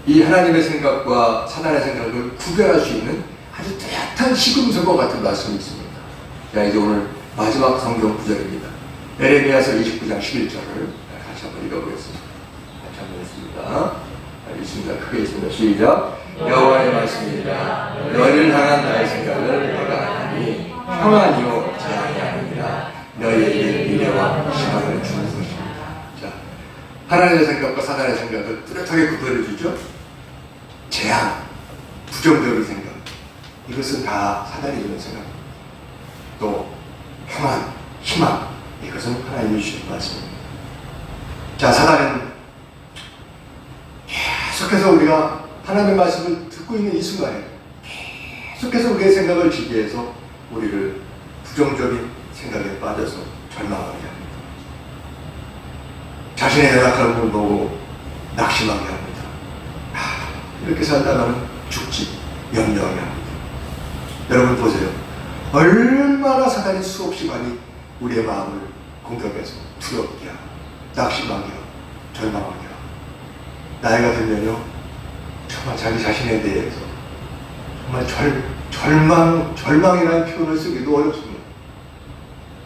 이 하나님의 생각과 사단의 생각을 구별할 수 있는 아주 뚜렷한 시금석과 같은 말씀이 있습니다. 자, 이제 오늘 마지막 성경 구절입니다. 에레미야서 29장 11절을 같이 한번 읽어보겠습니다. 같이 한번 읽습니다. 읽습니다. 크게 읽습니다. 시작. 여호와의 말씀이니라. 너희를 향한 나의 생각을 내가 아나니 평안이요 재앙이 아니라 너희에게 미래와 희망을 주는 것입니다. 자, 하나님의 생각과 사단의 생각을 뚜렷하게 구별해 주죠. 재앙, 부정적인 생각, 이것은 다 사단이 주는 생각입니다. 또 평안, 희망, 이것은 하나님이 주시는 말씀입니다. 자, 사단은 계속해서 우리가 하나님의 말씀을 듣고 있는 이 순간에 계속해서 우리의 생각을 지게 해서 우리를 부정적인 생각에 빠져서 절망하게 합니다. 자신의 연약함을 보고 낙심하게 합니다. 이렇게 살다가는 죽지, 염려하게 합니다. 여러분 보세요. 얼마나 사단이 수없이 많이 우리의 마음을 공격해서 두렵게 하고 낙심하게 하고 절망하게 하고, 나이가 들면요 정말 자기 자신에 대해서 정말 절망이라는 표현을 쓰기도 어렵습니다.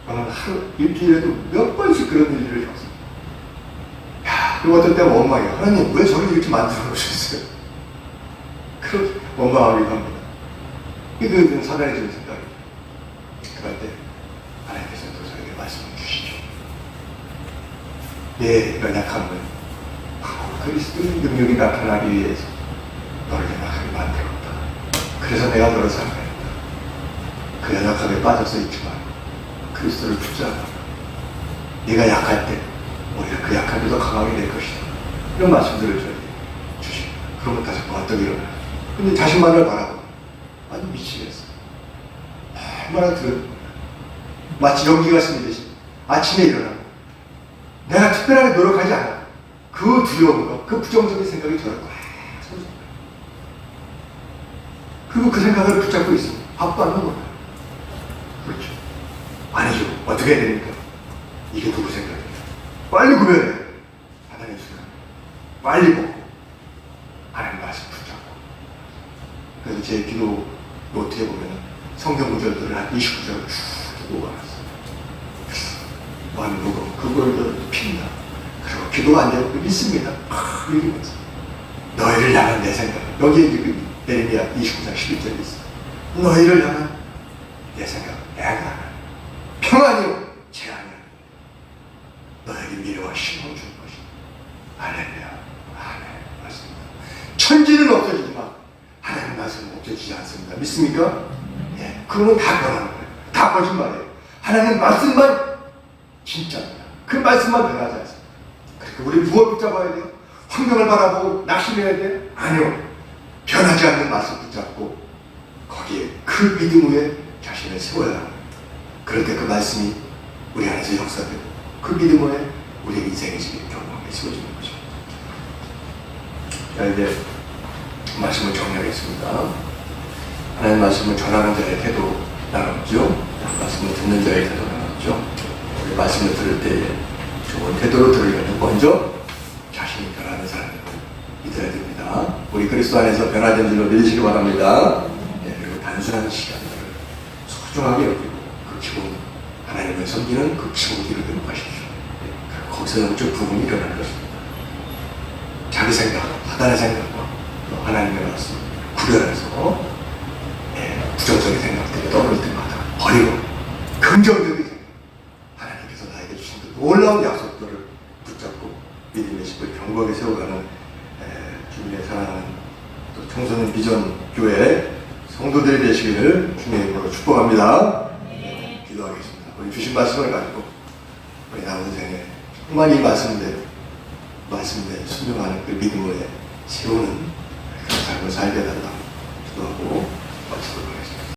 저는 하루 일주일에도 몇 번씩 그런 일들을 겪습니다. 그리고 어떤 때는 원망해요. 하나님 왜 저를 이렇게 만들어 놓으셨어요? 그렇게 원망하기도 합니다. 이게 사단이 주는 생각이에요. 그럴 때 하나님께서 또 저에게 말씀을 주시죠. 내 연약함을 그리스도의 능력이 나타나기 위해서 너를 연약하게 만들었다. 그래서 내가 너를 사랑했다. 그 연약함에 빠져서 있지만 그리스도를 붙잡아. 네가 약할 때 오히려 그 약함이 더 강하게 될 것이다. 이런 말씀들을 저에게 주십니다. 그러면 다시 번뜩 일어나요. 근데 자신만을 바라고 아주 미치겠어. 얼마나 들은 마치 연기가 스미듯이 아침에 일어나고 내가 특별하게 노력하지 않아. 그 두려움과 그 부정적인 생각이 저를 꽉 쏘는 거예요. 그리고 그 생각을 붙잡고 있으면 밥도 안 먹어요. 그렇죠. 아니죠. 어떻게 해야 됩니까? 이게 누구 생각이에요? 빨리 구별해요. 하나님의 생각. 빨리 보고 하나님 말씀 붙잡고. 그래서 제 기도 노트에 보면 성경 구절들을 한 29절을 쭉 모아놨어요. 완복음 그걸 핀다. 그리고 기도가 안 되고 믿습니다. 읽으면서 너희를 향한 내 생각. 여기에 에레미야 29장 11절이 있어. 너희를 향한 내 생각. 내가 평안이요 재앙이요 너에게 미래와 희망을 주는 것이다. 할렐루야. 아멘. 맞습니다. 천지는 없어지지만 하나님 말씀은 없어지지 않습니다. 믿습니까? 예, 그거는 다 변하는 거예요. 다 거짓말이에요. 하나님 말씀만 진짜입니다. 그 말씀만 변하지 않습니다. 그러니까 우리 무엇 붙잡아야 돼요? 환경을 바라보고 낙심해야 돼요? 아니요. 변하지 않는 말씀 붙잡고 거기에 그 믿음 위에 자신을 세워야 합니다. 그럴 때 그 말씀이 우리 안에서 역사되고 그 믿음 위에 우리의 인생의 집이 경험하게 세워지는 것입니다. 자, 이제 말씀을 정리하겠습니다. 하나님 말씀을 전하는 자의 태도 나눴죠. 말씀을 듣는 자의 태도 나눴죠. 우리 말씀을 들을 때에 좋은 태도로 들으려면 먼저 자신이 변하는 사람을 믿어야 됩니다. 우리 그리스도 안에서 변화된 줄로 믿으시기 바랍니다. 네, 그리고 단순한 시간들을 소중하게 여기고 그 기본 하나님을 섬기는 그 기본 길을 기록하십시오. 네, 거기서 영적 부흥이 일어날 것입니다. 자기 생각, 사단의 생각과 또 하나님의 말씀 구별해서 부정적인 생각들이 떠오를 때마다 버리고 긍정적인 생각, 하나님께서 나에게 주신 그 놀라운 약속들을 붙잡고 믿음의 집을 경고하게 세워가는 주님의 사랑하는 또 청소년 비전 교회 성도들이 되시기를 주님의 이름으로 축복합니다. 기도하겠습니다. 우리 주신 말씀을 가지고 우리 남은 생에 정말 이 말씀대로 순종하는 그 믿음을 세우는 그런 삶을 살게 달라고 기도하고 마치도록 하겠습니다.